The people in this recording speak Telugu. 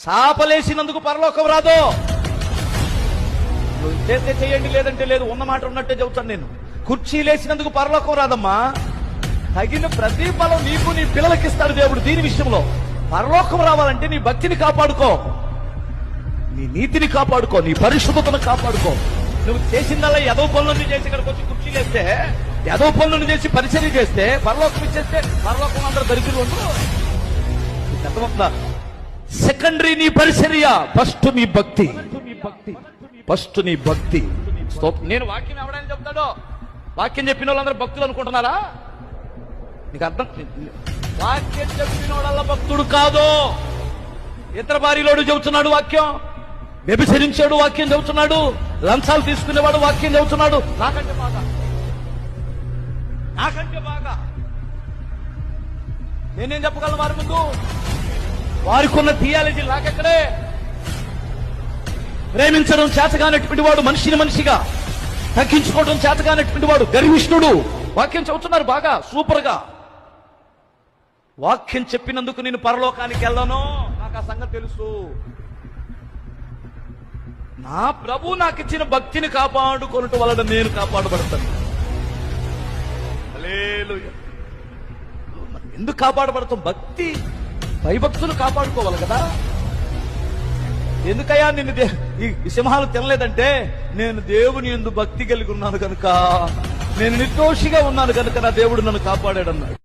చాపలేసినందుకు పరలోకం రాదు. చేస్తే చేయండి, లేదంటే లేదు. ఉన్న మాట ఉన్నట్టే చెబుతాను నేను. కుర్చీలేసినందుకు పరలోకం రాదమ్మా. తగిన ప్రతిఫలం నీకు నీ పిల్లలకి ఇస్తాడు దేవుడు. దీని విషయంలో పరలోకం రావాలంటే నీ భక్తిని కాపాడుకో, నీ నీతిని కాపాడుకో, నీ పరిశుద్ధతను కాపాడుకో. నువ్వు చేసిందల్లా ఎదవ పనులను చేసి ఇక్కడికి వచ్చి కుర్చీలేస్తే, ఎదవ పనులను చేసి పరిచర్య చేస్తే పరలోకం ఇచ్చేస్తే పరలోకం అందరూ దరిద్రులు ఉండరు. అర్థమవుతుందా? సెకండరీ నీ పరిచర్య, ఫస్ట్ నీ భక్తి, ఫస్ట్ నీ భక్తి. నేను వాక్యం ఎవడని చెప్తాడో, వాక్యం చెప్పిన వాళ్ళందరూ భక్తులు అనుకుంటున్నారా? నీకు అర్థం? వాక్యం చెప్పిన వాళ్ళ భక్తుడు కాదు. ఇతర భార్యలోడు చెబుతున్నాడు వాక్యం, వ్యభిచరించాడు వాక్యం చెబుతున్నాడు, లంచాలు తీసుకునేవాడు వాక్యం చెబుతున్నాడు. నాకంటే బాగా నేనేం చెప్పగలను వారి ముందు? వారికి ఉన్న థియాలజీ నాకెక్కడే. ప్రేమించడం చేతగానటువంటి వాడు మనిషిని మనిషిగా, తగ్గించుకోవడం చేతగానటువంటి వాడు గర్విష్ఠుడు. వాక్యం చెబుతున్నారు బాగా, సూపర్ గా. వాక్యం చెప్పినందుకు నేను పరలోకానికి వెళ్ళను, నాకు ఆ సంగతి తెలుసు. నా ప్రభు నాకు ఇచ్చిన భక్తిని కాపాడుకోవటం వలన నేను కాపాడబడతాను. హల్లెలూయా. ఎందుకు కాపాడబడతాం? భక్తి, భయభక్తులు కాపాడుకోవాలి కదా. ఎందుకయ్యా నిన్ను ఈ సింహాలు తినలేదంటే, నేను దేవుని యందు భక్తి కలిగి ఉన్నాను కనుక, నేను నిర్దోషిగా ఉన్నాను కనుక నా దేవుడు నన్ను కాపాడాడన్నాడు.